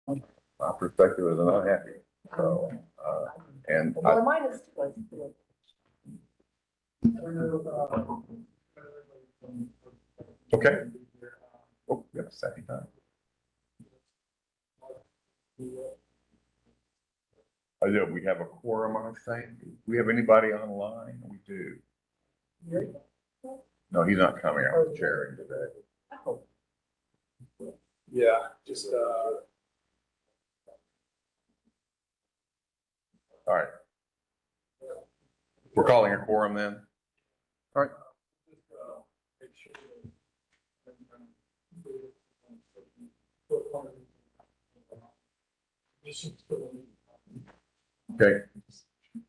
My perspective is not happy. So, and Well, mine is close. okay. Oh, we got a second time. I know we have a quorum, I think. Do we have anybody online? We do. No, he's not coming. I was chairing today. Oh. Yeah, just All right. We're calling a quorum then. All right. Okay,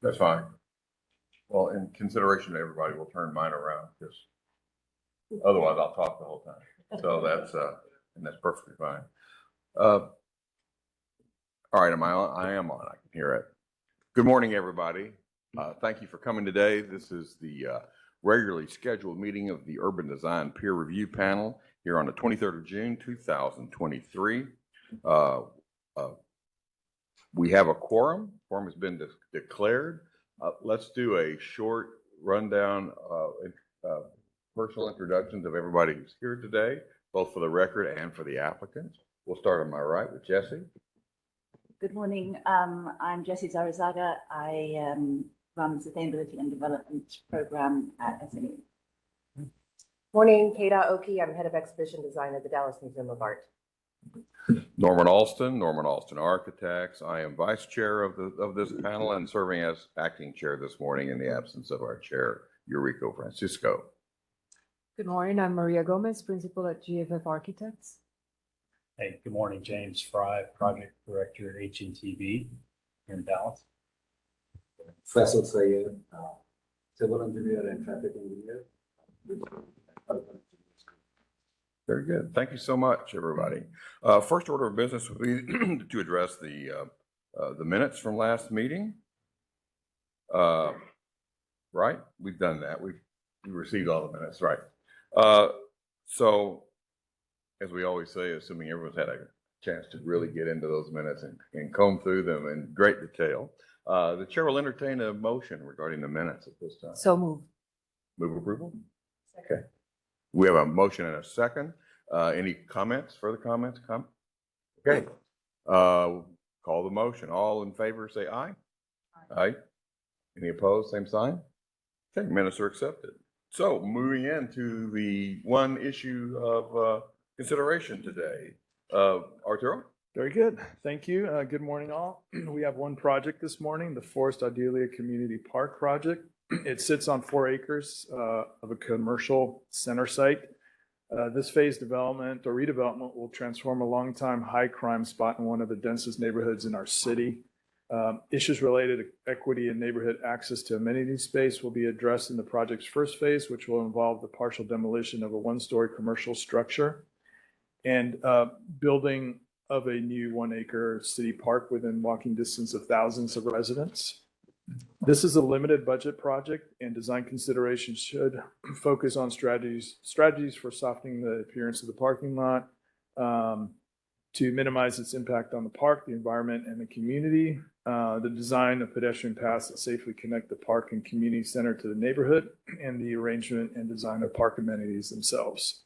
that's fine. Well, in consideration to everybody, we'll turn mine around because otherwise I'll talk the whole time. So that's and that's perfectly fine. All right, am I on? I am on. I can hear it. Good morning, everybody. Thank you for coming today. This is the regularly scheduled meeting of the Urban Design Peer Review Panel here on the 23rd of June, 2023. We have a quorum. Quorum has been declared. Let's do a short rundown of personal introductions of everybody who's here today, both for the record and for the applicants. We'll start on my right with Jesse. Good morning. I'm Jessie Zarazaga. I run the Sustainability and Development Program at SMU. Morning, Kate Oki. I'm head of exhibition design at the Dallas Museum of Art. Norman Alston Architects. I am vice chair of this panel and serving as acting chair this morning in the absence of our chair, Eurico Francisco. Good morning. I'm Maria Gomez, principal at GFF Architects. Hey, good morning. James Fry, project director at HNTB here in Dallas. Faisal Sayed, civil engineer and traffic engineer. Very good. Thank you so much, everybody. First order of business would be to address the minutes from last meeting. Right? We've done that. We received all the minutes, right? So, as we always say, assuming everyone's had a chance to really get into those minutes and comb through them in great detail, the chair will entertain a motion regarding the minutes at this time. So moved. Move approval? Okay. We have a motion and a second. Any comments, further comments? Okay. Call the motion. All in favor, say aye. Aye. Any opposed, same sign? Okay, minutes are accepted. So moving into the one issue of consideration today. Arturo? Very good. Thank you. Good morning, all. We have one project this morning, the Forest Ardelia Community Park Project. It sits on 4 acres of a commercial center site. This phase development or redevelopment will transform a long-time high crime spot in one of the densest neighborhoods in our city. Issues related to equity and neighborhood access to amenity space will be addressed in the project's first phase, which will involve the partial demolition of a 1-story commercial structure and building of a new 1-acre city park within walking distance of thousands of residents. This is a limited budget project, and design considerations should focus on strategies for softening the appearance of the parking lot, to minimize its impact on the park, the environment, and the community, the design of pedestrian paths that safely connect the park and community center to the neighborhood, and the arrangement and design of park amenities themselves.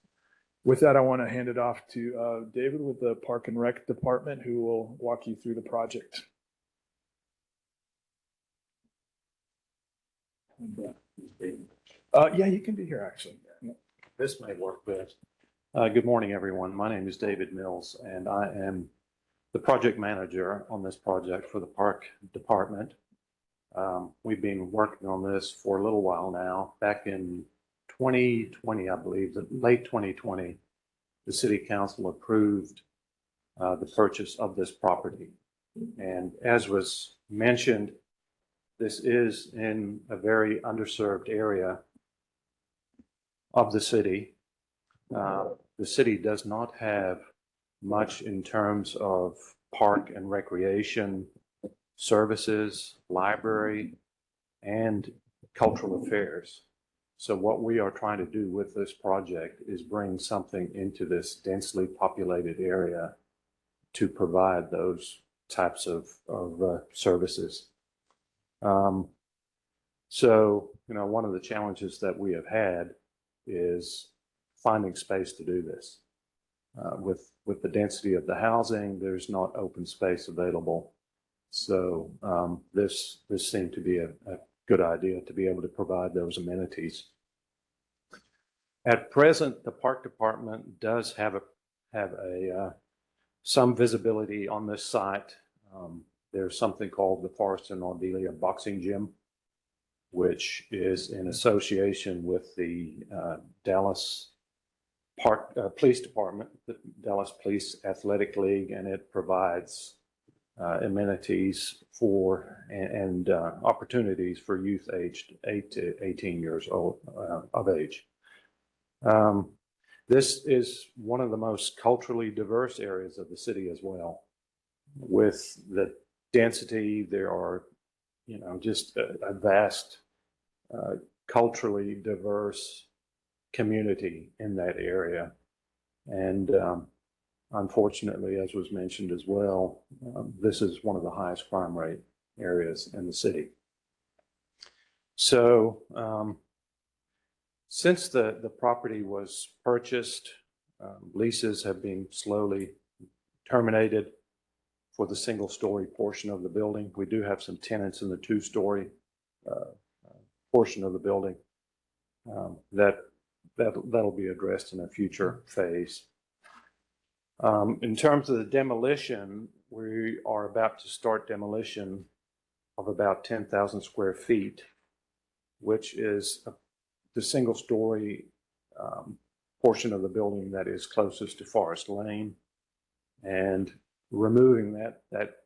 With that, I want to hand it off to David with the Park and Rec Department, who will walk you through the project. Yeah, you can be here, actually. This may work best. Good morning, everyone. My name is David Mills, and I am the project manager on this project for the Park Department. We've been working on this for a little while now. Back in 2020, I believe, late 2020, the City Council approved the purchase of this property. And as was mentioned, this is in a very underserved area of the city. The city does not have much in terms of park and recreation services, library, and cultural affairs. So what we are trying to do with this project is bring something into this densely populated area to provide those types of services. So, one of the challenges that we have had is finding space to do this. With the density of the housing, there's not open space available. So this seemed to be a good idea to be able to provide those amenities. At present, the park department does have some visibility on this site. There's something called the Forrest and Ardelia Boxing Gym, which is in association with the Dallas Police Department, the Dallas Police Athletic League, and it provides amenities for and opportunities for youth aged 8 to 18 years old of age. This is one of the most culturally diverse areas of the city as well. With the density, there are, just a vast culturally diverse community in that area. And unfortunately, as was mentioned as well, this is one of the highest crime rate areas in the city. So since the property was purchased, leases have been slowly terminated for the single-story portion of the building. We do have some tenants in the two-story portion of the building that'll be addressed in a future phase. In terms of the demolition, we are about to start demolition of about 10,000 square feet, which is the single-story portion of the building that is closest to Forest Lane. And removing that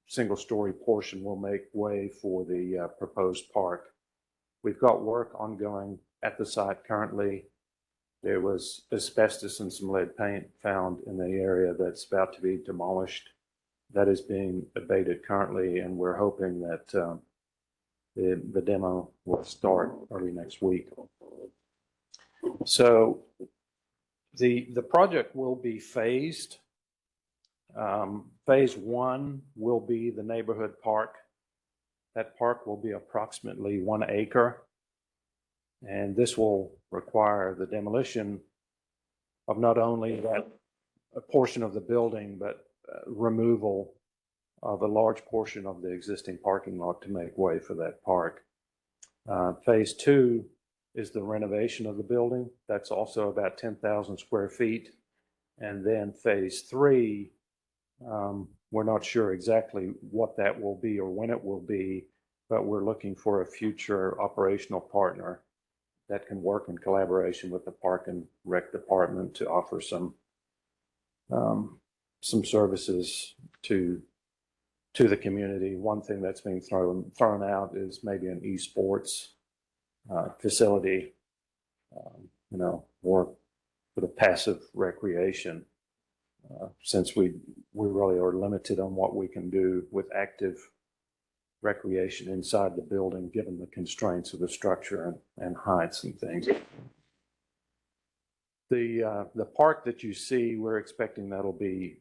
single-story portion will make way for the proposed park. We've got work ongoing at the site currently. There was asbestos and some lead paint found in the area that's about to be demolished. That is being abated currently, and we're hoping that the demo will start early next week. So the project will be phased. Phase one will be the neighborhood park. That park will be approximately 1 acre. And this will require the demolition of not only that a portion of the building, but removal of a large portion of the existing parking lot to make way for that park. Phase two is the renovation of the building. That's also about 10,000 square feet. And then phase three, we're not sure exactly what that will be or when it will be, but we're looking for a future operational partner that can work in collaboration with the Park and Rec Department to offer some services to the community. One thing that's being thrown out is maybe an esports facility, or for the passive recreation, since we really are limited on what we can do with active recreation inside the building, given the constraints of the structure and heights and things. The park that you see, we're expecting that'll be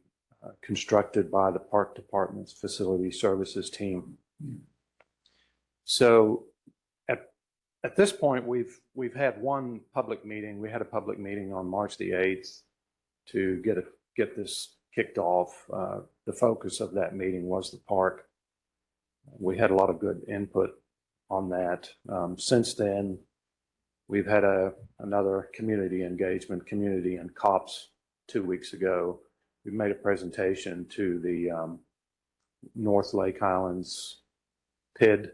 constructed by the Park Department's Facility Services team. So at this point, we've had one public meeting. We had a public meeting on March the 8th to get this kicked off. The focus of that meeting was the park. We had a lot of good input on that. Since then, we've had another community engagement, Community and COPS, 2 weeks ago. We made a presentation to the North Lake Highlands PID,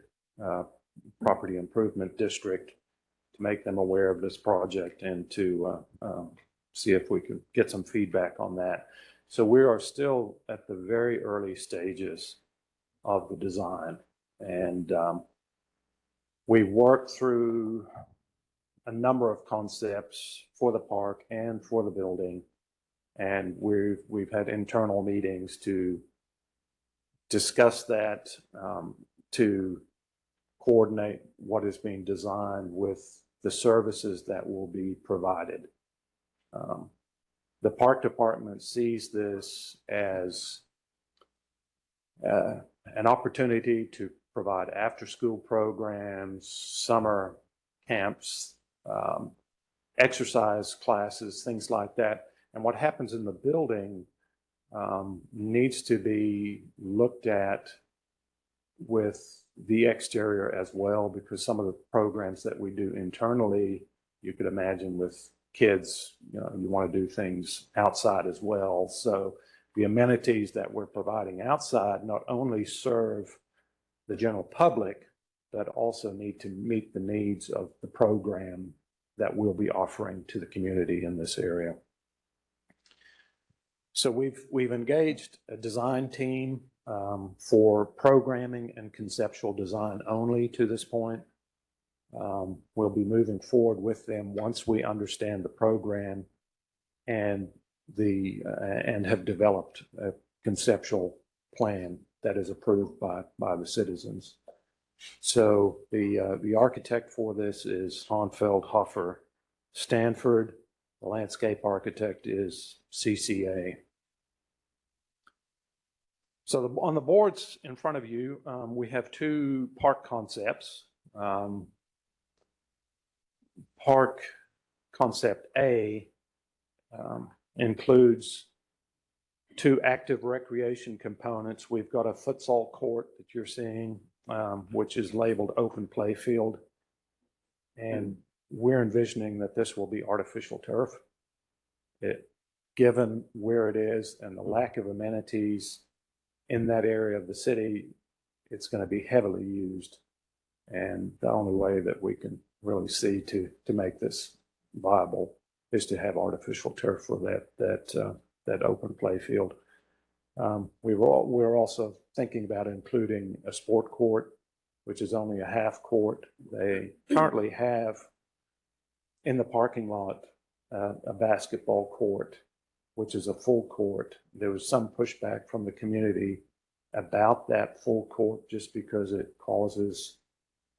Property Improvement District, to make them aware of this project and to see if we could get some feedback on that. So we are still at the very early stages of the design, and we worked through a number of concepts for the park and for the building, and we've had internal meetings to discuss that, to coordinate what is being designed with the services that will be provided. The park department sees this as an opportunity to provide after-school programs, summer camps, exercise classes, things like that. And what happens in the building needs to be looked at with the exterior as well, because some of the programs that we do internally, you could imagine with kids, you want to do things outside as well. So the amenities that we're providing outside not only serve the general public, but also need to meet the needs of the program that we'll be offering to the community in this area. So we've engaged a design team for programming and conceptual design only to this point. We'll be moving forward with them once we understand the program and have developed a conceptual plan that is approved by the citizens. So the architect for this is Hanfeld Hoffer Stanford. The landscape architect is CCA. So on the boards in front of you, we have two park concepts. Park concept A includes two active recreation components. We've got a futsal court that you're seeing, which is labeled open play field. And we're envisioning that this will be artificial turf. Given where it is and the lack of amenities in that area of the city, it's going to be heavily used. And the only way that we can really see to make this viable is to have artificial turf for that open play field. We're also thinking about including a sport court, which is only a half court. They currently have in the parking lot a basketball court, which is a full court. There was some pushback from the community about that full court just because it causes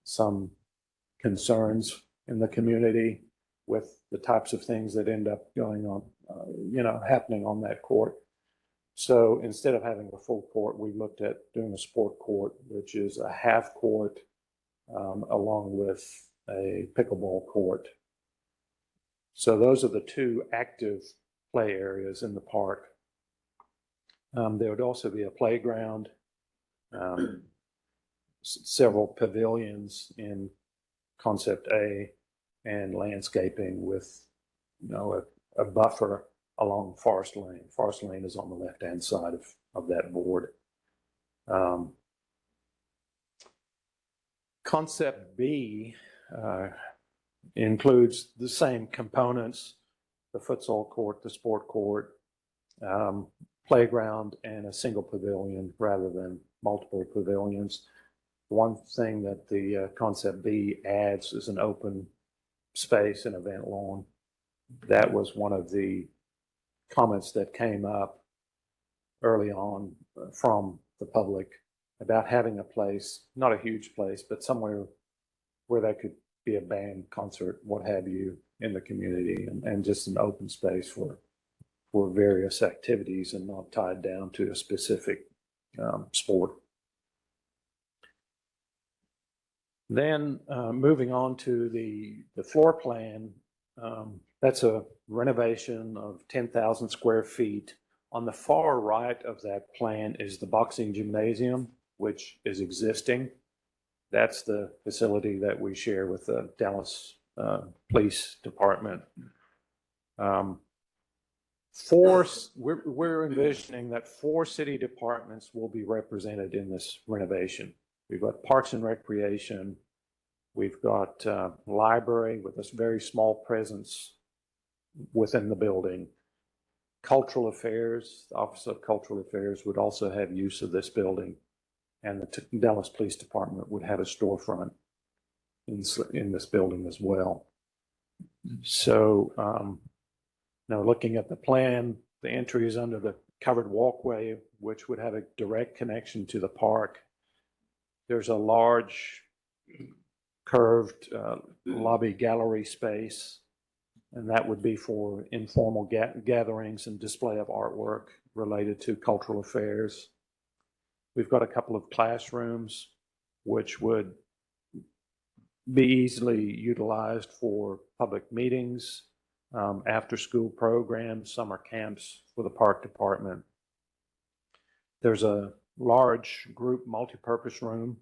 some concerns in the community with the types of things that end up going on, happening on that court. So instead of having a full court, we looked at doing a sport court, which is a half court along with a pickleball court. So those are the two active play areas in the park. There would also be a playground, several pavilions in concept A, and landscaping with, a buffer along Forest Lane. Forest Lane is on the left-hand side of that board. Concept B includes the same components: the futsal court, the sport court, playground, and a single pavilion rather than multiple pavilions. One thing that the concept B adds is an open space and event lawn. That was one of the comments that came up early on from the public about having a place, not a huge place, but somewhere where there could be a band, concert, what have you, in the community, and just an open space for various activities and not tied down to a specific sport. Then moving on to the floor plan, that's a renovation of 10,000 square feet. On the far right of that plan is the boxing gymnasium, which is existing. That's the facility that we share with the Dallas Police Department. We're envisioning that 4 city departments will be represented in this renovation. We've got Parks and Recreation. We've got library with a very small presence within the building. Cultural Affairs, the Office of Cultural Affairs would also have use of this building. And the Dallas Police Department would have a storefront in this building as well. So now looking at the plan, the entry is under the covered walkway, which would have a direct connection to the park. There's a large curved lobby gallery space And that would be for informal gatherings and display of artwork related to cultural affairs. We've got a couple of classrooms which would be easily utilized for public meetings, after-school programs, summer camps for the park department. There's a large group multipurpose room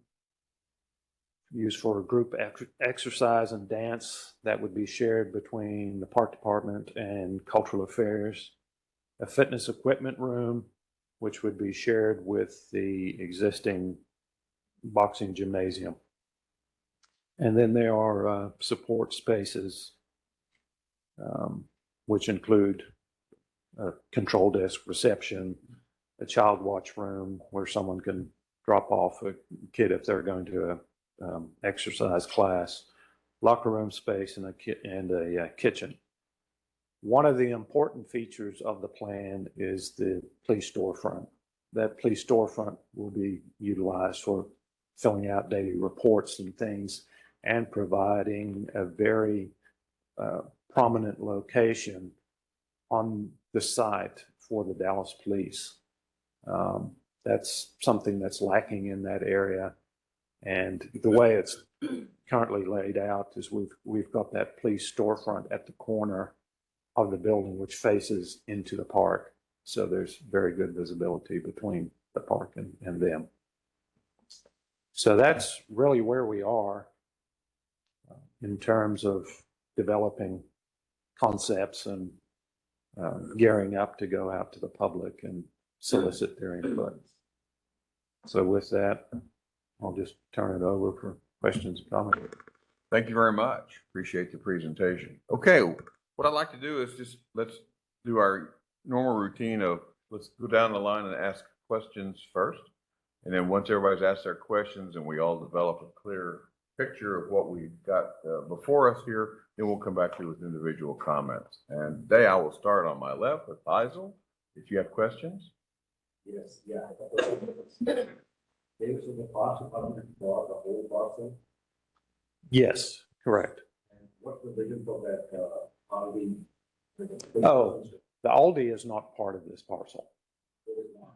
used for group exercise and dance that would be shared between the park department and cultural affairs. A fitness equipment room, which would be shared with the existing boxing gymnasium. And then there are support spaces, which include a control desk reception, a child watch room where someone can drop off a kid if they're going to a exercise class, locker room space, and a kitchen. One of the important features of the plan is the police storefront. That police storefront will be utilized for filling out daily reports and things, and providing a very prominent location on the site for the Dallas Police. That's something that's lacking in that area. And the way it's currently laid out is we've got that police storefront at the corner of the building, which faces into the park. So there's very good visibility between the park and them. So that's really where we are in terms of developing concepts and gearing up to go out to the public and solicit their input. So with that, I'll just turn it over for questions and comments. Thank you very much. Appreciate the presentation. Okay, what I'd like to do is let's do our normal routine of let's go down the line and ask questions first. And then once everybody's asked their questions and we all develop a clear picture of what we've got before us here, then we'll come back to you with individual comments. And today I will start on my left with Faisal. If you have questions. Yes, yeah. There was the parks department for the whole parcel. Yes, correct. And what's the vision for that, RV? Oh, the Aldi is not part of this parcel.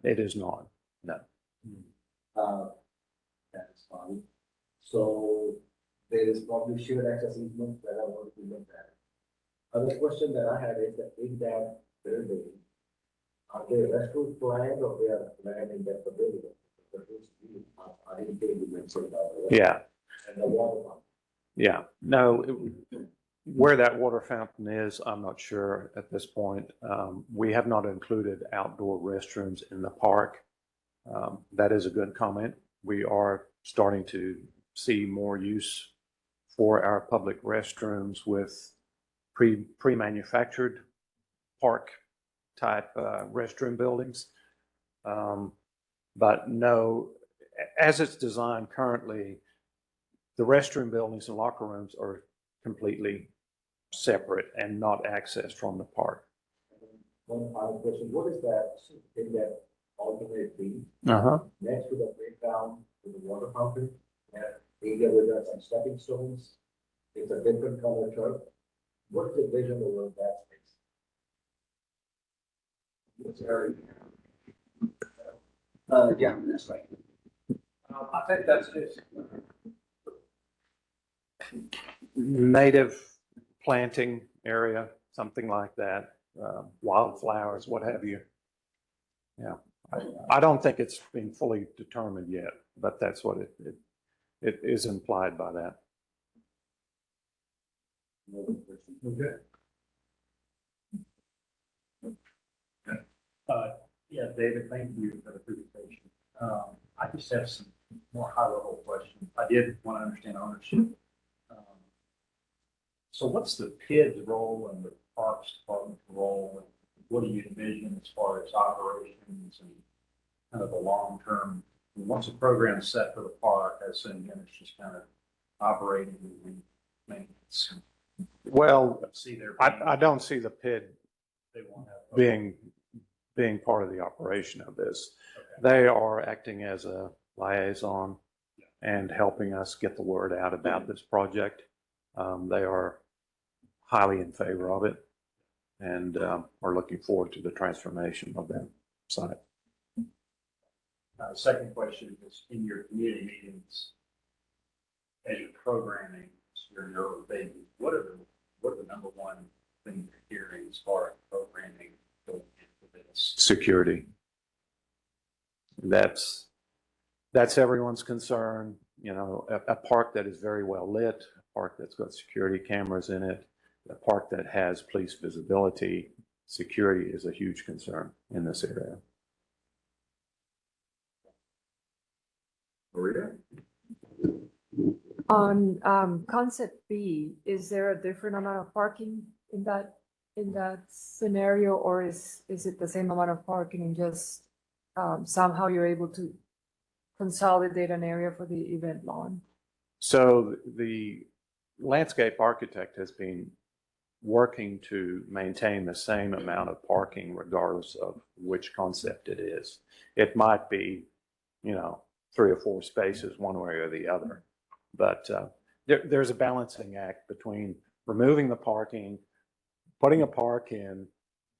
It is not, no. That is fine. So there is probably shared access easement that I want to look at. Other question that I had is that in that building, are there restroom planned or they are planned in that building? I didn't think you mentioned that. Yeah, And the water pump. yeah. No, where that water fountain is, I'm not sure at this point. We have not included outdoor restrooms in the park. That is a good comment. We are starting to see more use for our public restrooms with pre-manufactured park type restroom buildings. But no, as it's designed currently, the restroom buildings and locker rooms are completely separate and not accessed from the park. One final question, what is that in that alternate beam Uh-huh. next to the breakdown to the water fountain? That area where there are some stepping stones, it's a different color turf. What's the vision over that space? It's very. Yeah, that's right. I think that's it. Native planting area, something like that, wildflowers, what have you. Yeah, I don't think it's been fully determined yet, but that's what it is implied by that. Okay. Yeah, David, thank you for the presentation. I just have some more high-level questions. I did want to understand ownership. So what's the PID's role and the Parks Department's role? And what do you envision as far as operations and kind of the long-term? Once a program's set for the park, I assume then it's just kind of operating and maintenance. Well, See there. I don't see the PID They won't have. being part of the operation of this. Okay. They are acting as a liaison and helping us get the word out about this project. They are highly in favor of it and are looking forward to the transformation of that site. Second question is, in your community meetings, as you're programming your baby, what are the number one thing you're hearing as far as programming going into this? Security. That's everyone's concern. You know, a park that is very well lit, a park that's got security cameras in it, a park that has police visibility. Security is a huge concern in this area. Maria? On concept B, is there a different amount of parking in that scenario, or is it the same amount of parking and just somehow you're able to consolidate an area for the event lawn? So the landscape architect has been working to maintain the same amount of parking regardless of which concept it is. It might be, you know, 3 or 4 spaces one way or the other. But there's a balancing act between removing the parking, putting a park in,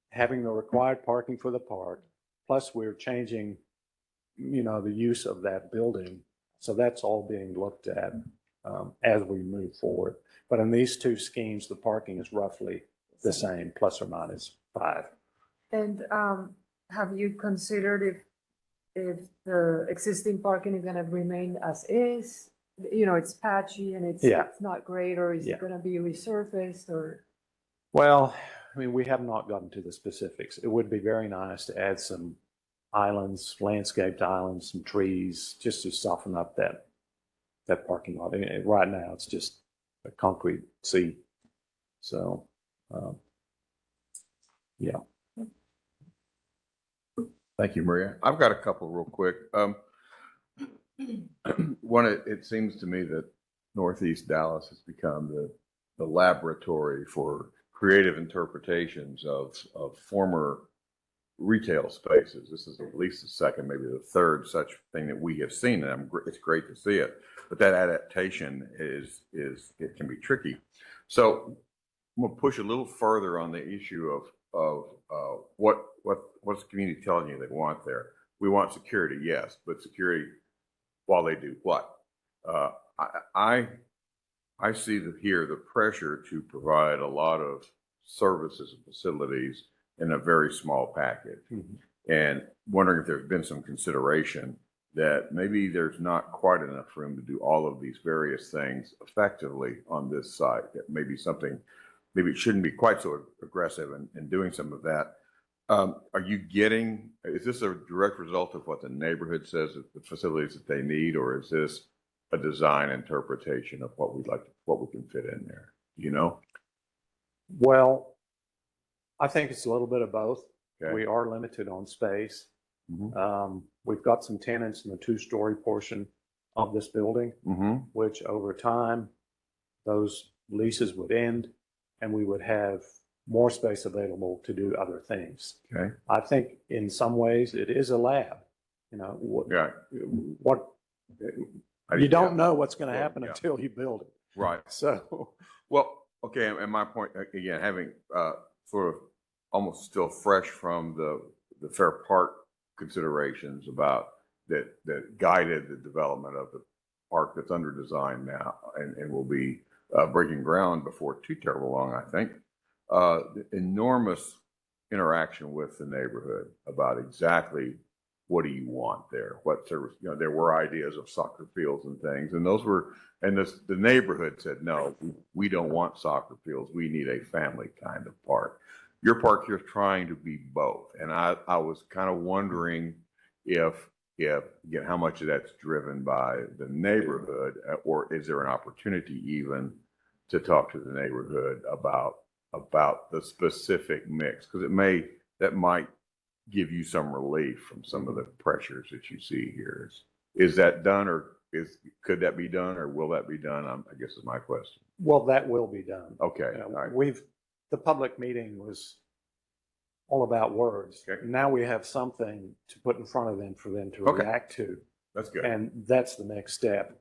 having the required parking for the park, plus we're changing, you know, the use of that building. So that's all being looked at as we move forward. But in these 2 schemes, the parking is roughly the same, plus or minus 5. And have you considered if the existing parking is gonna remain as is? You know, it's patchy and it's not great, or is it gonna be resurfaced, or? Well, I mean, we have not gotten to the specifics. It would be very nice to add some islands, landscaped islands, some trees, just to soften up that parking lot. I mean, right now, it's just a concrete sea. So, yeah. Thank you, Maria. I've got a couple real quick. One, it seems to me that Northeast Dallas has become the laboratory for creative interpretations of former retail spaces. This is at least the second, maybe the third such thing that we have seen, and it's great to see it. But that adaptation it can be tricky. So I'm gonna push a little further on the issue of what's the community telling you they want there. We want security, yes, but security while they do what? I see here the pressure to provide a lot of services and facilities in a very small package. And wondering if there's been some consideration that maybe there's not quite enough room to do all of these various things effectively on this site. That maybe it shouldn't be quite so aggressive in doing some of that. Is this a direct result of what the neighborhood says, the facilities that they need, or is this a design interpretation of what we can fit in there? You know? Well, I think it's a little bit of both. Okay. We are limited on space. Mm-hmm. We've got some tenants in the 2-story portion of this building, which over time, those leases would end and we would have more space available to do other things. Okay. I think in some ways it is a lab. You know, you don't know what's going to happen until you build it. Right. So, well, okay. And my point again, having sort of almost still fresh from the Fair Park considerations about that guided the development of the park that's under design now and will be breaking ground before too terrible long, I think. The enormous interaction with the neighborhood about exactly what do you want there, what service. You know, there were ideas of soccer fields and things, and the neighborhood said, no, we don't want soccer fields. We need a family kind of park. Your park here is trying to be both, and I was kind of wondering if again how much of that's driven by the neighborhood, or is there an opportunity even to talk to the neighborhood about the specific mix, because that might give you some relief from some of the pressures that you see here. Is that done, or could that be done, or will that be done? I guess is my question. well, that will be done. Okay. You know, All right. the public meeting was all about words. Okay. Now we have something to put in front of them for them to Okay. react to. That's good. And that's the next step.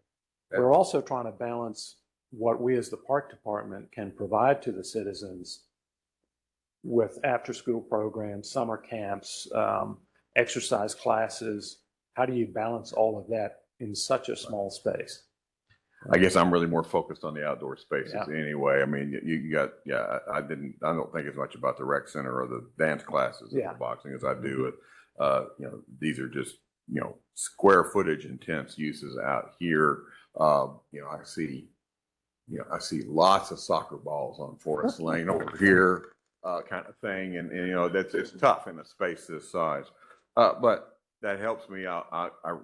Yeah. We're also trying to balance what we as the park department can provide to the citizens with after-school programs, summer camps, exercise classes. How do you balance all of that in such a small space? I guess I'm really more focused on the outdoor spaces Yeah. anyway. I mean, you got, yeah, I don't think as much about the rec center or the dance classes or Yeah. the boxing as I do with, these are just, square footage intense uses out here. I see lots of soccer balls on Forest Lane over here, kind of thing. And it's tough in a space this size. But that helps me out. I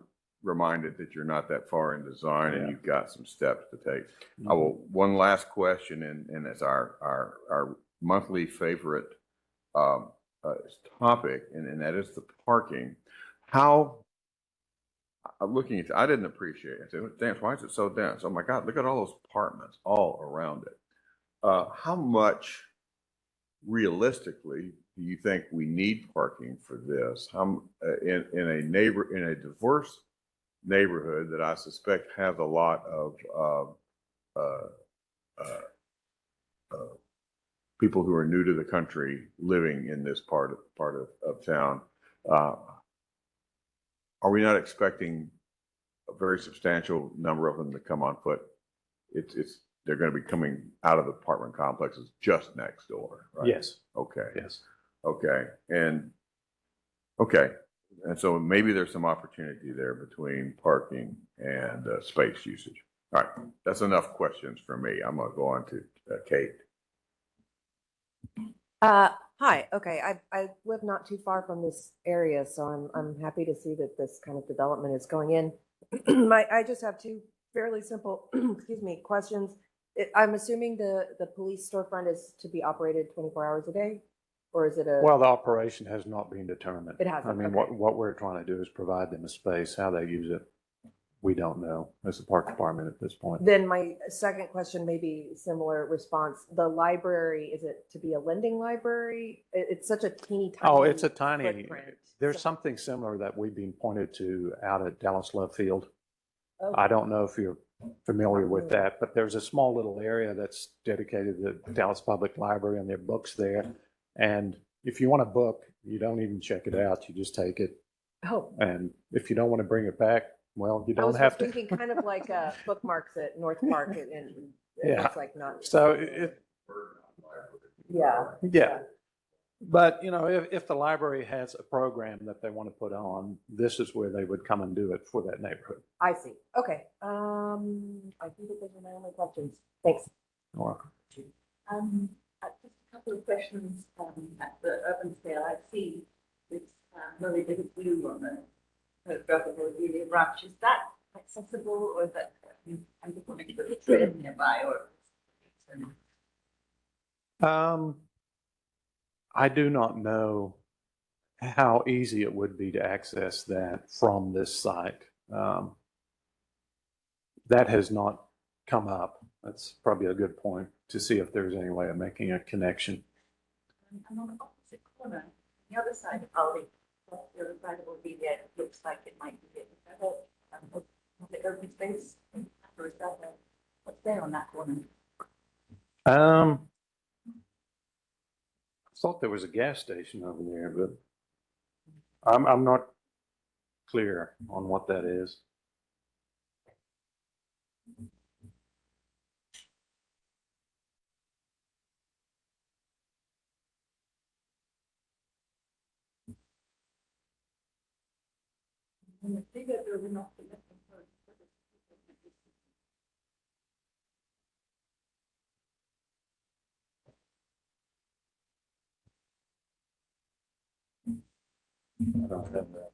reminded that you're not that far in design and you've got some steps to take. I will, one last question, and it's our monthly favorite topic, and that is the parking. How, I'm looking at, I didn't appreciate it. I said, "Dense, why is it so dense? Oh my God, look at all those apartments all around it." How much realistically do you think we need parking for this? In a diverse neighborhood that I suspect has a lot of people who are new to the country living in this part of town, are we not expecting a very substantial number of them to come on foot? They're going to be coming out of the apartment complexes just next door, right? Yes. Okay. Yes. Okay. And so maybe there's some opportunity there between parking and space usage. All right. That's enough questions for me. I'm going to go on to Kate. Hi. Okay. I live not too far from this area, so I'm happy to see that this kind of development is going in. I just have two fairly simple, excuse me, questions. I'm assuming the police storefront is to be operated 24 hours a day, or is it a? Well, the operation has not been determined. It hasn't, I mean, okay. what we're trying to do is provide them a space. How they use it, we don't know as the park department at this point. Then my second question may be similar response. The library, is it to be a lending library? It's such a teeny tiny. Oh, it's a tiny, footprint. there's So- something similar that we've been pointed to out at Dallas Love Field. Oh. I don't know if you're familiar with that, but there's a small little area that's dedicated to the Dallas Public Library, and there are books there. And if you want a book, you don't even check it out. You just take it. Oh, And if you don't want to bring it back, well, you I was don't have just to. thinking kind of like bookmarks at North Park and Yeah. it's like not. So Yeah. But if the library has a program that they want to put on, this is where they would come and do it for that neighborhood. I see. Okay. I think that those are my only questions. Thanks. You're welcome. Just a couple of questions at the urban scale. I see this really big blue on the photograph of the branch. Is that accessible, or is that I'm just wondering if it's written nearby or? I do not know how easy it would be to access that from this site. That has not come up. That's probably a good point to see if there's any way of making a connection. And on the opposite corner, the other side of Aldi, the other side of Aldi, it looks like it might be the open space, or is that what's there on that corner? I thought there was a gas station over there, but I'm not clear on what that is. And the bigger building off the left hand side. I don't have that.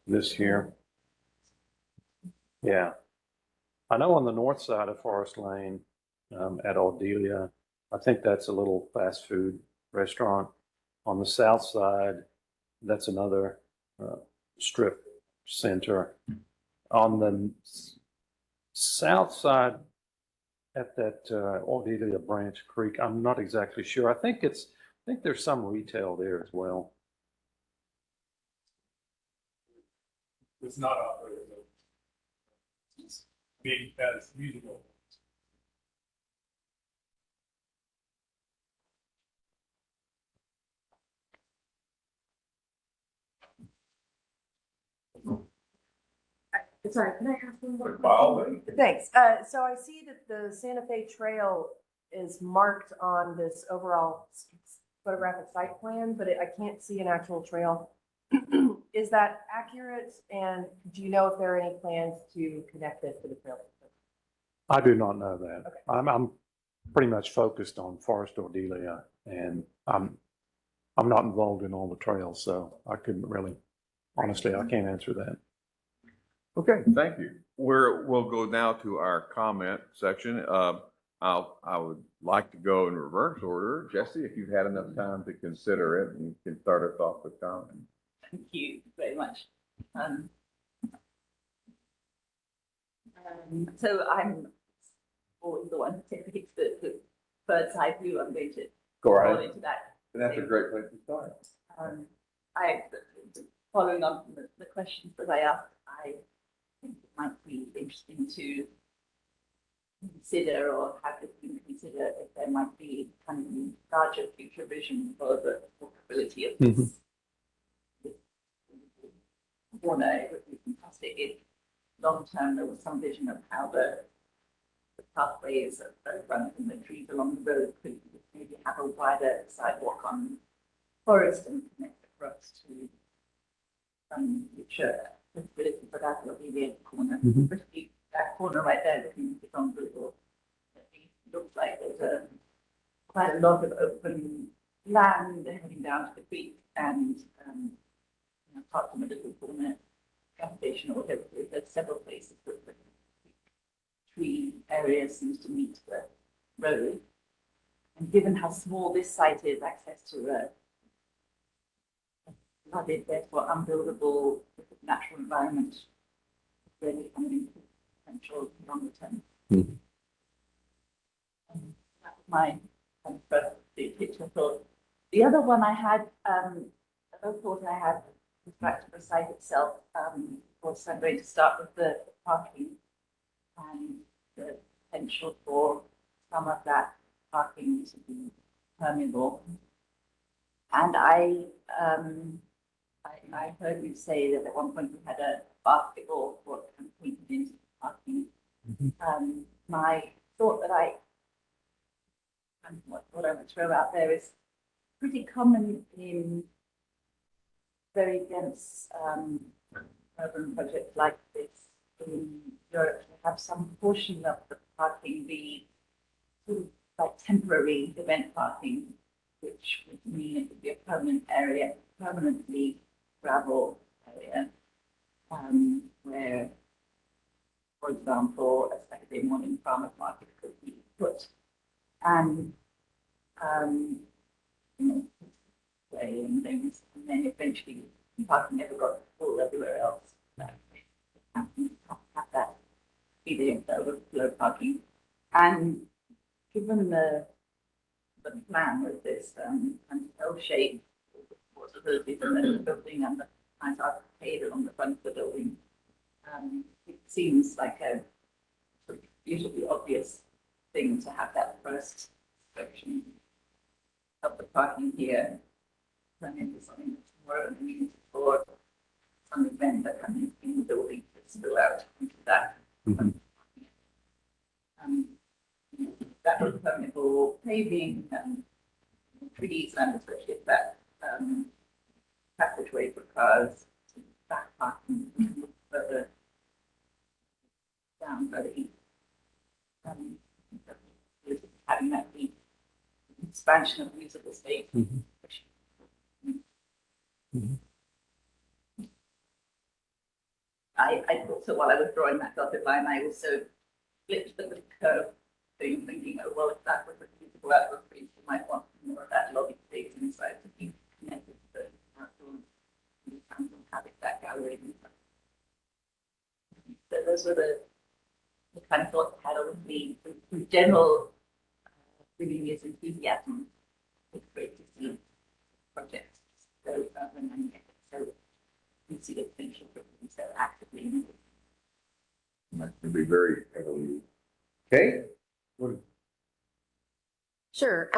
This here. Yeah. I know on the north side of Forest Lane, at Audelia, I think that's a little fast food restaurant. On the south side, that's another strip center. On the south side, at that Audelia Branch Creek, I'm not exactly sure. I think there's some retail there as well. It's not operated be as usable. Sorry, can I ask one more? By all means. Thanks. So I see that the Santa Fe Trail is marked on this overall photographic site plan, but I can't see an actual trail. Is that accurate? And do you know if there are any plans to connect it to the trail? I do not know that. Okay. I'm pretty much focused on Forest Ordelia, and I'm not involved in all the trails, so I couldn't really, honestly, I can't answer that. Okay, thank you. We'll go now to our comment section. I would like to go in reverse order. Jesse, if you've had enough time to consider it, and you can start us off with comment. Thank you very much. So I'm always the one who takes the bird's eye view. I'm going to Go fall ahead. into that. That's a great place to start. I, following on from the questions that I asked, I think it might be interesting to consider or have it been considered if there might be kind of larger future vision for the walkability of this. Corner. It would be fantastic if long term there was some vision of how the pathways that run from the trees along the road could maybe have a wider sidewalk on forest and connect across to future possibility for that will be the corner. Especially that corner right there looking from Google. It looks like there's quite a lot of open land heading down to the creek and apart from a little corner gas station or whatever, there's several places that the tree area seems to meet the road. And given how small this site is, access to a flooded, therefore unbuildable natural environment really coming into potential longer term. That was my kind of first big picture thought. The other one I had, another thought I had with back to the site itself, was I'm going to start with the parking and the potential for some of that parking to be permeable. And I heard you say that at one point you had a basketball court kind of pointed into parking. My thought that what I would throw out there is pretty common in very dense urban projects like this in Europe to have some portion of the parking be sort of like temporary event parking, which would mean it would be a permanent area, permanently gravel area, where, for example, a Saturday morning farmers market could be put. And play and things, and then eventually parking never got full everywhere else. Have that be the overflow parking. And given the plan with this kind of L-shaped possibilities in the building and the nice arcade along the front of the building, it seems like a sort of usually obvious thing to have that first section of the parking here turn into something that's more of a means for some event that comes in the building to spill out into that. That was permeable paving and trees and especially that passageway for cars, back parking further down further east. Having that be expansion of usable space. I also, while I was drawing that dotted line, I also flipped the curve thing, thinking, oh, well, if that was a usable outdoor space, you might want more of that lobby space inside to be connected to the outdoor habitat gallery. So those were the kind of thoughts I had on the general bringing this enthusiasm. It's great to see projects go urban and get so you see the potential for them so actively. That can be very heavily used. Okay? Sure.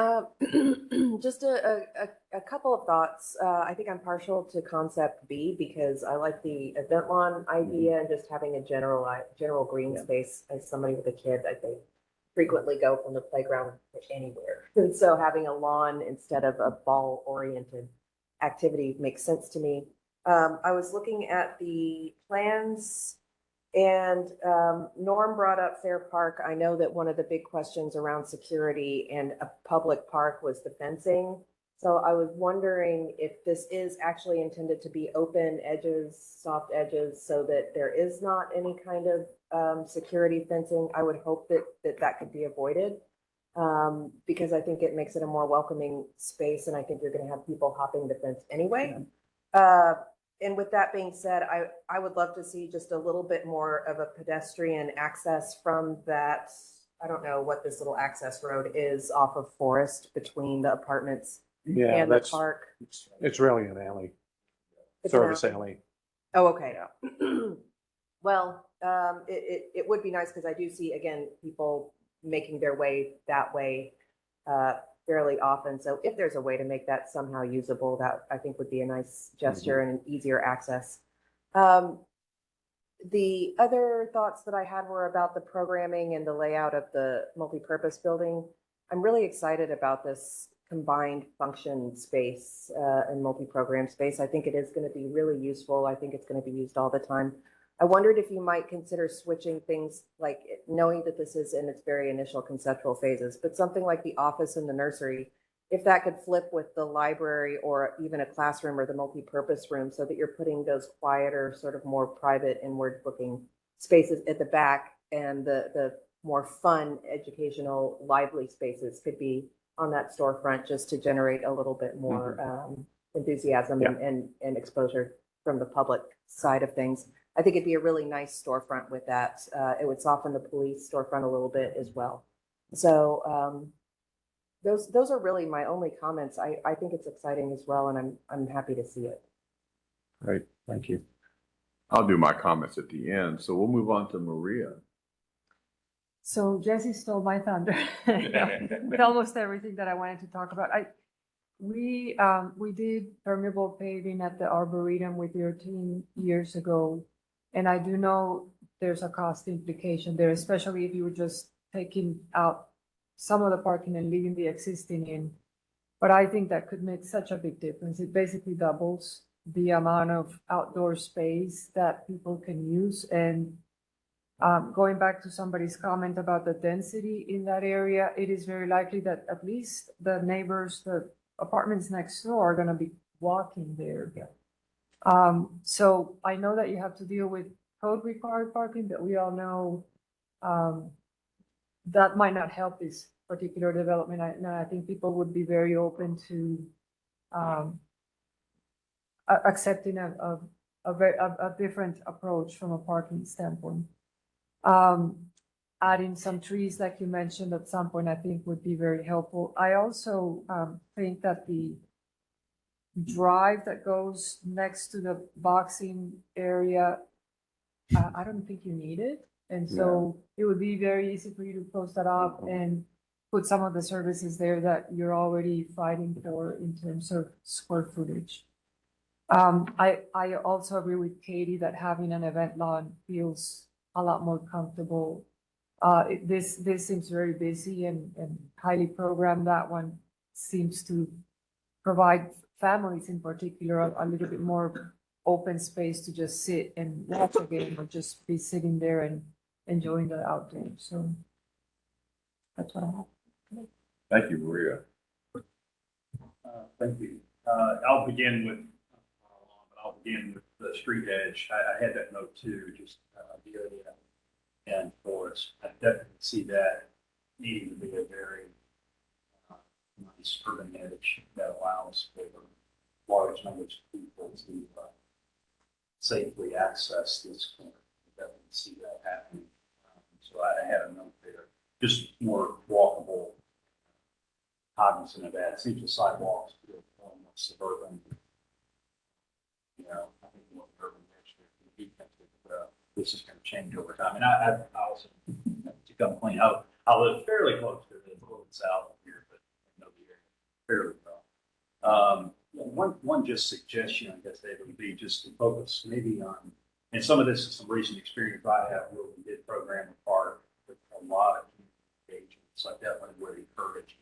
Just a couple of thoughts. I think I'm partial to concept B because I like the event lawn idea and just having a general green space. As somebody with a kid, I think frequently go from the playground to anywhere. And so having a lawn instead of a ball-oriented activity makes sense to me. I was looking at the plans and Norm brought up Fair Park. I know that one of the big questions around security and a public park was the fencing. So I was wondering if this is actually intended to be open edges, soft edges, so that there is not any kind of security fencing. I would hope that could be avoided because I think it makes it a more welcoming space, and I think you're going to have people hopping the fence anyway. And with that being said, I would love to see just a little bit more of a pedestrian access from that. I don't know what this little access road is off of Forest between the apartments Yeah, and the that's, park. it's really an alley, It's an service alley. alley. Oh, okay. Well, it would be nice because I do see, again, people making their way that way fairly often. So if there's a way to make that somehow usable, that I think would be a nice gesture and an easier access. The other thoughts that I had were about the programming and the layout of the multipurpose building. I'm really excited about this combined function space and multi-program space. I think it is going to be really useful. I think it's going to be used all the time. I wondered if you might consider switching things, like knowing that this is in its very initial conceptual phases, but something like the office and the nursery, if that could flip with the library or even a classroom or the multi-purpose room so that you're putting those quieter, sort of more private inward looking spaces at the back and the more fun, educational, lively spaces could be on that storefront just to generate a little bit more enthusiasm and exposure from the public side of things. I think it'd be a really nice storefront with that. It would soften the police storefront a little bit as well. So those are really my only comments. I think it's exciting as well, and I'm happy to see it. Great, thank you. I'll do my comments at the end. So we'll move on to Maria. So Jesse stole my thunder with almost everything that I wanted to talk about. We did permeable paving at the Arboretum with your team years ago, and I do know there's a cost implication there, especially if you were just taking out some of the parking and leaving the existing in. But I think that could make such a big difference. It basically doubles the amount of outdoor space that people can use. And going back to somebody's comment about the density in that area, it is very likely that at least the neighbors, the apartments next door are going to be walking there. So I know that you have to deal with code required parking, but we all know that might not help this particular development. I think people would be very open to accepting a different approach from a parking standpoint. Adding some trees, like you mentioned, at some point, I think would be very helpful. I also think that the drive that goes next to the boxing area, I don't think you need it. And so it would be very easy for you to close that off and put some of the services there that you're already fighting for in terms of square footage. I also agree with Katie that having an event lawn feels a lot more comfortable. This seems very busy and highly programmed. That one seems to provide families in particular a little bit more open space to just sit and watch a game or just be sitting there and enjoying the outdoors. So that's what I have. Thank you, Maria. Thank you. I'll begin with the street edge. I had that note too, just the area and forest. I definitely see that needing to be a very nice urban edge that allows for large numbers of people to safely access this corner. I definitely see that happening. So I had a note there, just more walkable, cognizant of that. It seems the sidewalks feel more suburban. You know, I think more urban edge there can be this is going to change over time. And I also, to come clean, I live fairly close to it, a little bit south of here, but I know the area fairly well. One just suggestion, I guess, David, would be just to focus maybe on, and some of this is some recent experience I have where we did program a park with a lot of community engagement. So I definitely would encourage,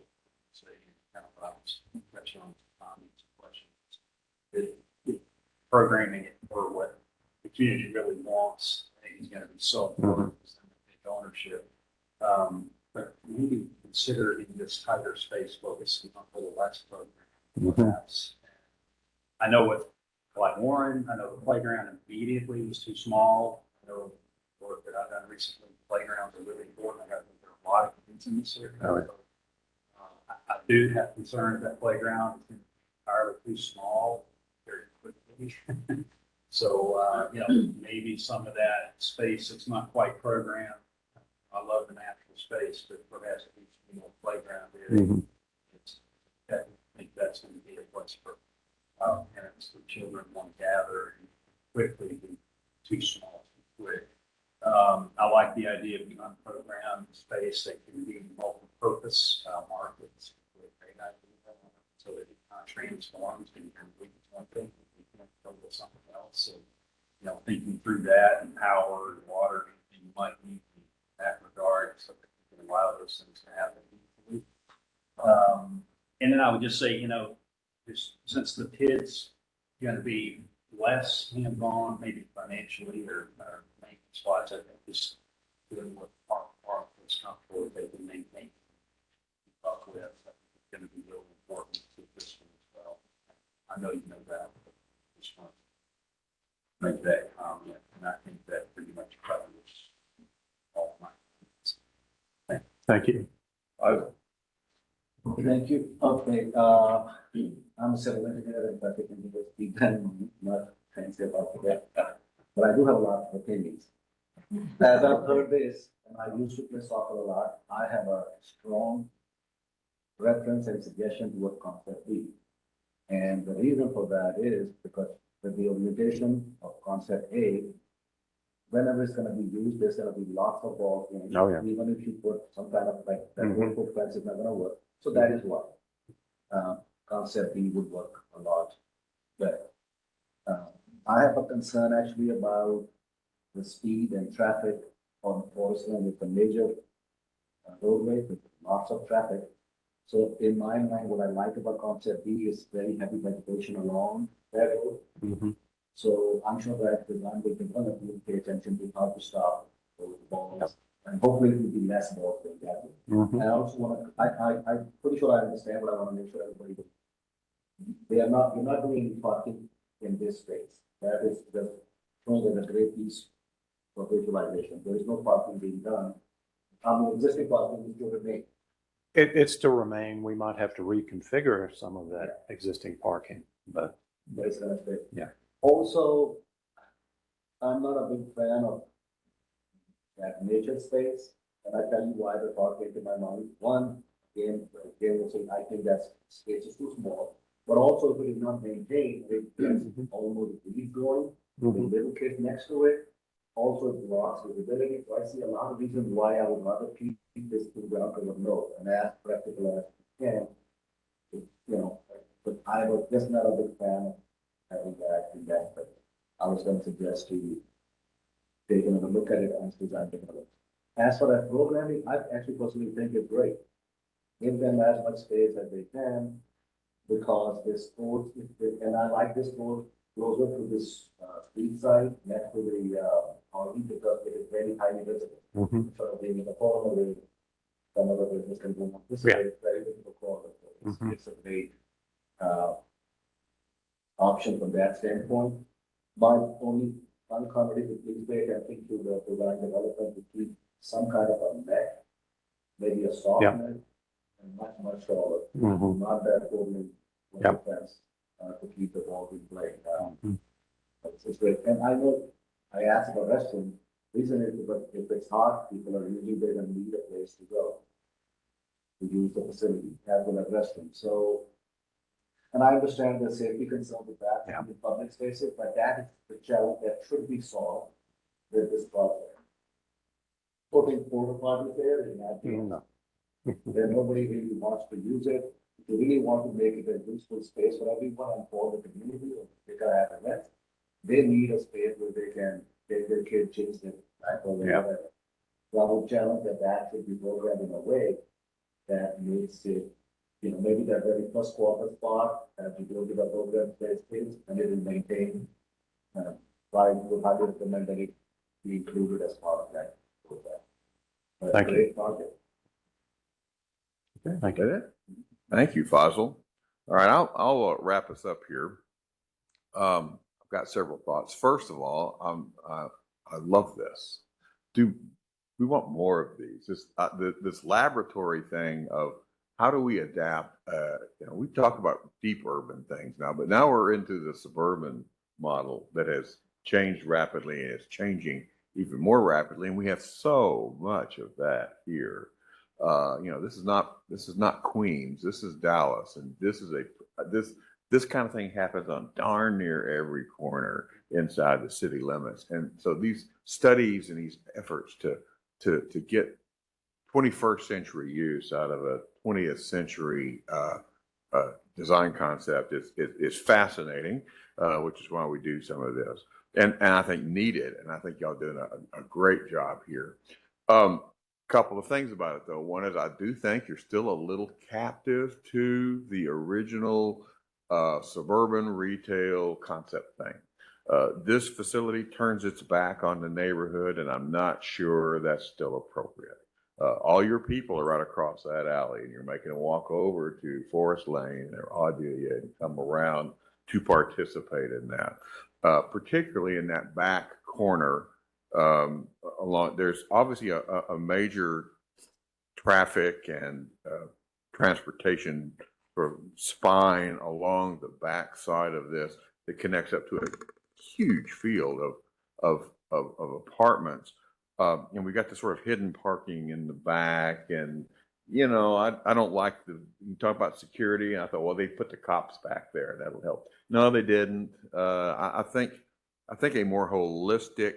say, kind of what I was touching on comments and questions. Programming it for what the community really wants, I think is going to be so important because then they take ownership. But maybe consider in this tighter space focusing on a little less program, perhaps. I know with like Warren, I know the playground immediately was too small. I know the work that I've done recently, playgrounds are really important. I think there are a lot of kids in this area. Oh, yeah. I do have concerns that playground is entirely too small very quickly. So, maybe some of that space that's not quite programmed. I love the natural space, but perhaps it needs to be more playground area. I think that's going to be a place for parents and children want to gather and quickly be too small, too quick. I like the idea of the unprogrammed space that can be multi-purpose markets. A great idea. So that it transforms and completes one thing, you can go with something else. So, thinking through that and power and water, and you might need in that regard, so that you can allow those things to happen. And then I would just say, just since the kid's going to be less hands-on, maybe financially or maintenance wise, I think just doing what park is comfortable they can maintain up with. I think it's going to be really important to this one as well. I know you know that, but I just want to make that comment, and I think that pretty much covers all my comments. Thank you. Thank you. Okay, I'm a civil engineer at Patrick University, and not fancy about that, but I do have a lot of opinions. As I've heard this, and I used to play soccer a lot, I have a strong reference and suggestion toward concept B. And the reason for that is because with the orientation of concept A, whenever it's gonna be used, there's gonna be lots of ball games. Oh, yeah. Even if you put some kind of like, that wood fence is not gonna work. So that is why, concept B would work a lot better. I have a concern actually about the speed and traffic on Forest Lane with the major roadway with lots of traffic. So in my mind, what I like about concept B is very heavy vegetation along that road. So I'm sure that the land will definitely pay attention to how to stop those balls. And hopefully it will be less balls than that. I also want to, I'm pretty sure I understand, but I want to make sure everybody does. You're not doing parking in this space. That is just showing as a great piece for visualization. There is no parking being done. Existing parking is to remain. It's to remain. We might have to reconfigure some of that existing parking, but But it's gonna stay. Yeah. Also, I'm not a big fan of that nature space, and I tell you why the thought came to my mind. One, again was saying, I think that space is too small, but also if it is not maintained, it gets almost weed growing, with little kids next to it. Also, it blocks visibility. So I see a lot of reasons why I would rather keep this to ground cover note and as practical as you can. But I was just not a big fan of having that in that, but I was going to suggest to you take another look at it as design development. As for that programming, I actually personally think it's great. Give them as much space as they can, because this sport, and I like this sport closer to this street side, next to the RV, because it is very highly visible. Sort of being in the corner where some other business can go on. This is a very difficult corner. It's a great option from that standpoint. But only one comment is please pay attention to the design development to keep some kind of a net, maybe a soft net, and much taller. Not that totally fence to keep the ball in play. It's great. And I know I asked about restroom. Reason is because if it's hot, people are usually going to need a place to go to use the facility as well as restroom. So, and I understand the safety concern with that in the public spaces, but that is the challenge that should be solved with this project. Putting porta potties there is not, No. then nobody really wants to use it. They really want to make it a useful space for everyone and for the community, or they can have events. They need a space where they can take their kid, change their diaper, or Yeah. whatever. So I would challenge that should be programmed in a way that makes it, maybe that very first quarter spot, as you go to the program space, and it is maintained. I would highly recommend that it be included as part of that program. Thank you. Great project. Thank Is that it? Thank you, Faisal. All right, I'll wrap us up here. I've got several thoughts. First of all, I love this. We want more of these? This laboratory thing of how do we adapt? We talk about deep urban things now, but now we're into the suburban model that has changed rapidly and is changing even more rapidly, and we have so much of that here. This is not Queens. This is Dallas, and this kind of thing happens on darn near every corner inside the city limits. And so these studies and these efforts to get 21st century use out of a 20th century design concept is fascinating, which is why we do some of this, and I think needed, and I think y'all doing a great job here. Couple of things about it though. One is I do think you're still a little captive to the original suburban retail concept thing. This facility turns its back on the neighborhood, and I'm not sure that's still appropriate. All your people are right across that alley, and you're making a walk over to Forest Lane or Audelia and come around to participate in that. Particularly in that back corner, there's obviously a major traffic and transportation sort of spine along the back side of this that connects up to a huge field of apartments. And we got this sort of hidden parking in the back, and I don't like you talk about security, and I thought, well, they put the cops back there, that'll help. No, they didn't. I think a more holistic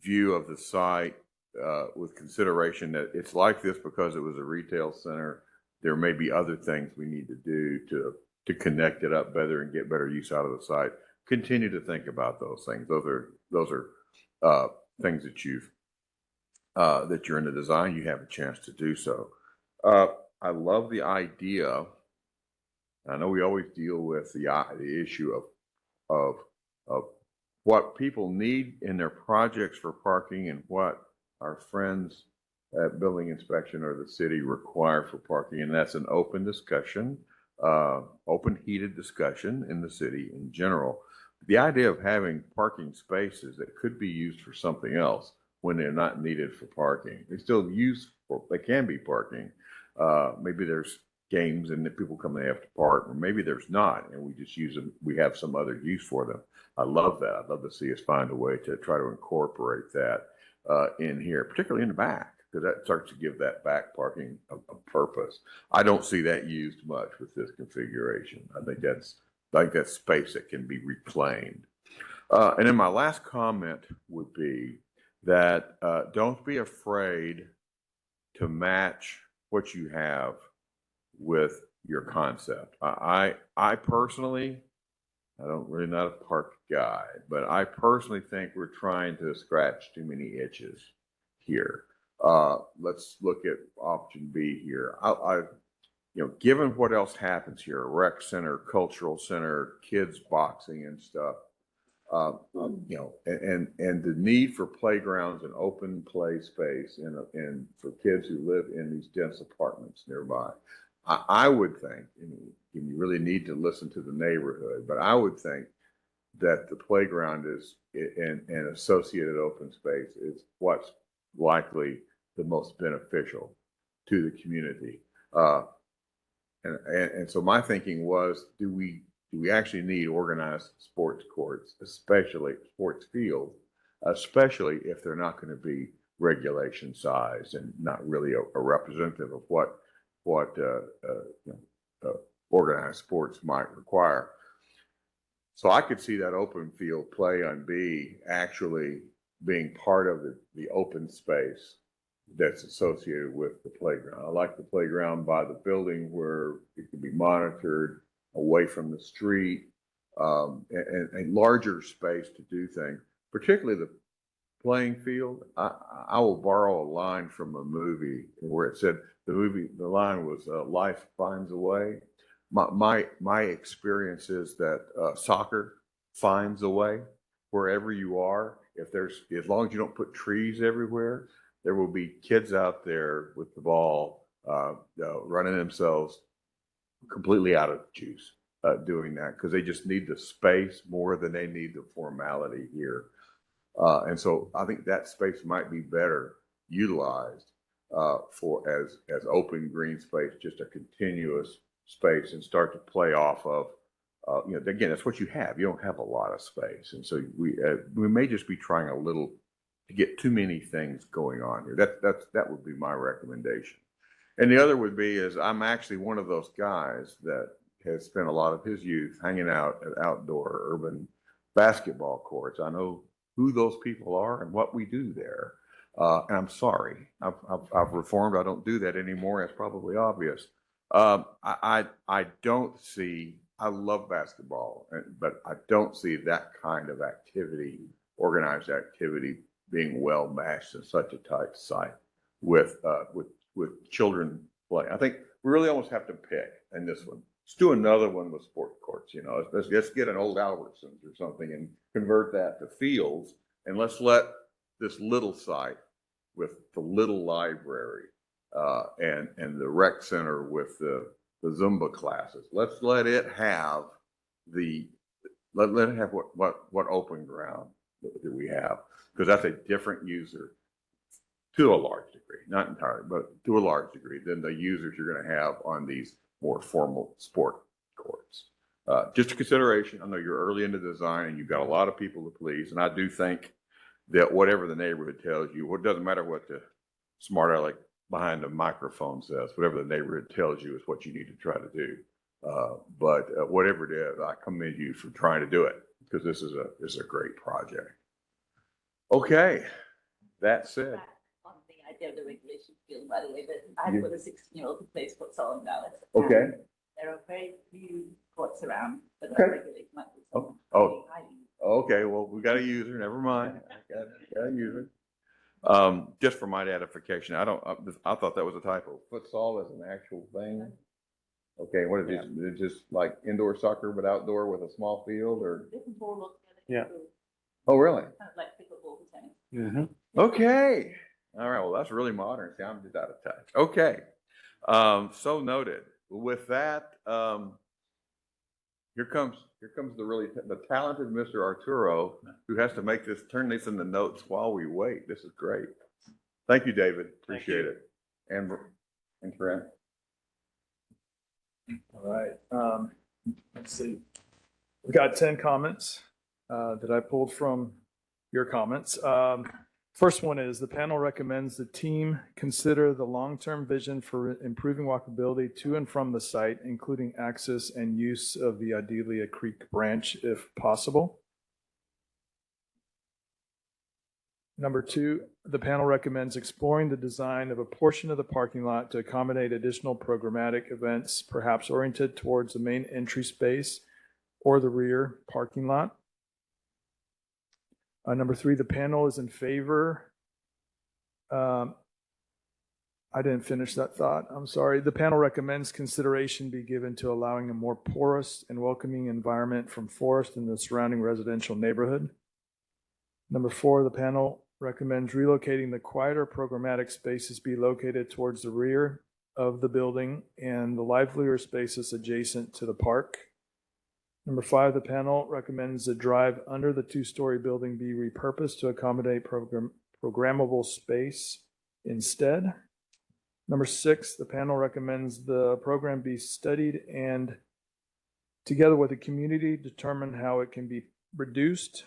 view of the site, with consideration that it's like this because it was a retail center. There may be other things we need to do to connect it up better and get better use out of the site. Continue to think about those things. Those are things that that you're in the design. You have a chance to do so. I love the idea. I know we always deal with the issue of what people need in their projects for parking and what our friends at building inspection or the city require for parking, and that's an open discussion, open heated discussion in the city in general. The idea of having parking spaces that could be used for something else when they're not needed for parking, they're still used for, they can be parking. Maybe there's games and that people come and have to park, or maybe there's not, and we just use them, we have some other use for them. I love that. I'd love to see us find a way to try to incorporate that in here, particularly in the back, because that starts to give that back parking a purpose. I don't see that used much with this configuration. I think that's space that can be reclaimed. And then my last comment would be that don't be afraid to match what you have with your concept. I personally, I don't really not a park guy, but I personally think we're trying to scratch too many itches here. Let's look at option B here. Given what else happens here, rec center, cultural center, kids boxing and stuff, and the need for playgrounds and open play space and for kids who live in these dense apartments nearby. I would think, and you really need to listen to the neighborhood, but I would think that the playground and associated open space is what's likely the most beneficial to the community. And so my thinking was, do we actually need organized sports courts, especially sports fields, especially if they're not going to be regulation size and not really a representative of what organized sports might require. So I could see that open field play on B actually being part of the open space that's associated with the playground. I like the playground by the building where it can be monitored away from the street, and a larger space to do things, particularly the playing field. I will borrow a line from a movie where it said the line was "Life finds a way." My experience is that soccer finds a way wherever you are. As long as you don't put trees everywhere, there will be kids out there with the ball running themselves completely out of juice doing that because they just need the space more than they need the formality here. And so I think that space might be better utilized for as open green space, just a continuous space, and start to play off of. Again, that's what you have. You don't have a lot of space, and so we may just be trying a little to get too many things going on here. That would be my recommendation. And the other would be is I'm actually one of those guys that has spent a lot of his youth hanging out at outdoor urban basketball courts. I know who those people are and what we do there. And I'm sorry, I've reformed. I don't do that anymore. It's probably obvious. I don't see. I love basketball, but I don't see that kind of activity, organized activity, being well matched in such a tight site with children play. I think we really almost have to pick in this one. Let's do another one with sport courts. Let's get an old Albertsons or something and convert that to fields, and let's let this little site with the little library and the rec center with the Zumba classes. Let's let it have what open ground that we have, because that's a different user to a large degree, not entirely, but to a large degree than the users you're going to have on these more formal sport courts. Just a consideration. I know you're early into design and you've got a lot of people to please, and I do think that whatever the neighborhood tells you, it doesn't matter what the smart aleck behind the microphone says, whatever the neighborhood tells you is what you need to try to do. But whatever it is, I commend you for trying to do it, because this is a great project. Okay, that said. On the idea of the regulation field, by the way, but I've got a 16-year-old who plays futsal in Dallas. Okay. There are very few courts around that Okay. are regulated. Oh. Okay, well, we got a user, never mind. I got a user. Just for my edification, I thought that was a typo. Futsal is an actual thing. Okay, what is it? It's just like indoor soccer, but outdoor with a small field, or? Different ball altogether. Yeah. So Oh, really? kind of like pickleball for tennis. Mm-hmm. Okay. All right. Well, that's really modern. See, I'm just out of touch. Okay. So noted. With that, here comes the talented Mr. Arturo, who has to turn this into notes while we wait. This is great. Thank you, David. Appreciate it. And Trent. All right. Let's see. We got 10 comments that I pulled from your comments. First one is, the panel recommends the team consider the long-term vision for improving walkability to and from the site, including access and use of the Adelia Creek branch if possible. Number two, the panel recommends exploring the design of a portion of the parking lot to accommodate additional programmatic events, perhaps oriented towards the main entry space or the rear parking lot. Number three, the panel is in favor. I didn't finish that thought. I'm sorry. The panel recommends consideration be given to allowing a more porous and welcoming environment from forest in the surrounding residential neighborhood. Number four, the panel recommends relocating the quieter programmatic spaces be located towards the rear of the building and the livelier spaces adjacent to the park. Number five, the panel recommends the drive under the two-story building be repurposed to accommodate programmable space instead. Number six, the panel recommends the program be studied and, together with the community, determine how it can be reduced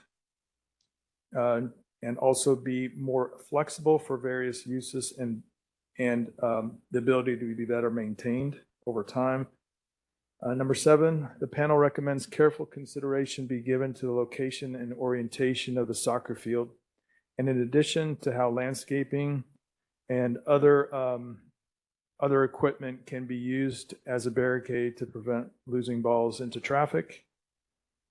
and also be more flexible for various uses and the ability to be better maintained over time. Number seven, the panel recommends careful consideration be given to the location and orientation of the soccer field And in addition to how landscaping and other equipment can be used as a barricade to prevent losing balls into traffic.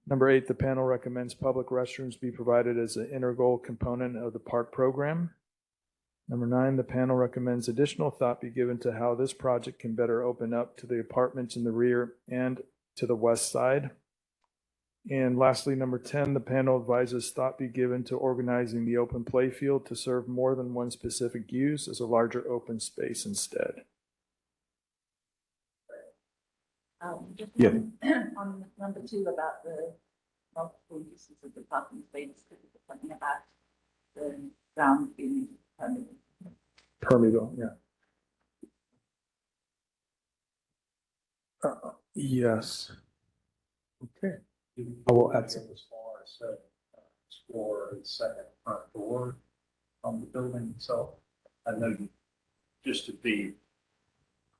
Number 8, the panel recommends public restrooms be provided as an integral component of the park program. Number 9, the panel recommends additional thought be given to how this project can better open up to the apartments in the rear and to the west side. And lastly, number 10, the panel advises thought be given to organizing the open play field to serve more than one specific use as a larger open space instead. Just Yeah. on number 2 about the multiple uses of the parking space, could you put something about the ground being permeable? Permeable, yeah. Yes. Okay. I will add some. As far as explore the second front door on the building itself. I know you, just to be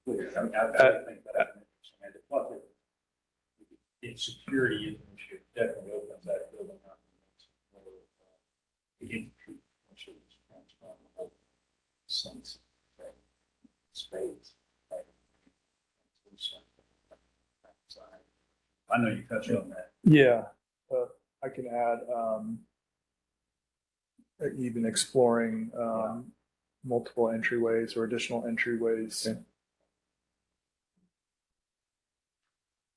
clear, I mean, I think that I can understand it, but if security is an issue, it definitely opens that building up. The entry, which is transform the whole sense of space. I know you touched on that. Yeah, I can add even exploring multiple entryways or additional entryways.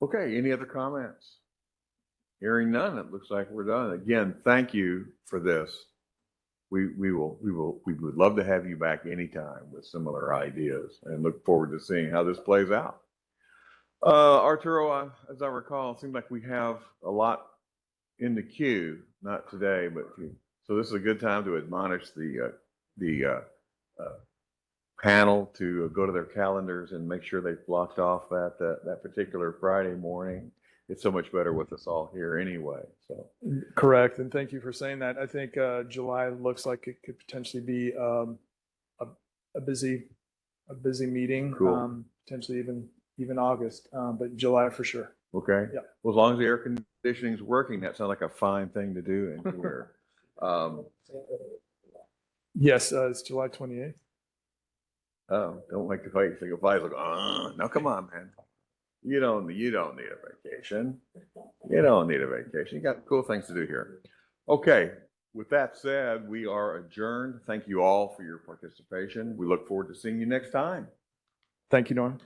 Okay, any other comments? Hearing none, it looks like we're done. Again, thank you for this. We would love to have you back anytime with similar ideas and look forward to seeing how this plays out. Arturo, as I recall, it seems like we have a lot in the queue, not today, but so this is a good time to admonish the panel to go to their calendars and make sure they've blocked off that particular Friday morning. It's so much better with us all here anyway. So Correct, and thank you for saying that. I think July looks like it could potentially be a busy meeting. Cool. Potentially even August, but July for sure. okay, Yeah. Well, as long as the air conditioning is working, that sounds like a fine thing to do in here. Yes, it's July 28th. Oh, don't make the face like a flies like, now come on, man. You don't need a vacation. You don't need a vacation. You got cool things to do here. Okay. With that said, we are adjourned. Thank you all for your participation. We look forward to seeing you next time. Thank you, Norm.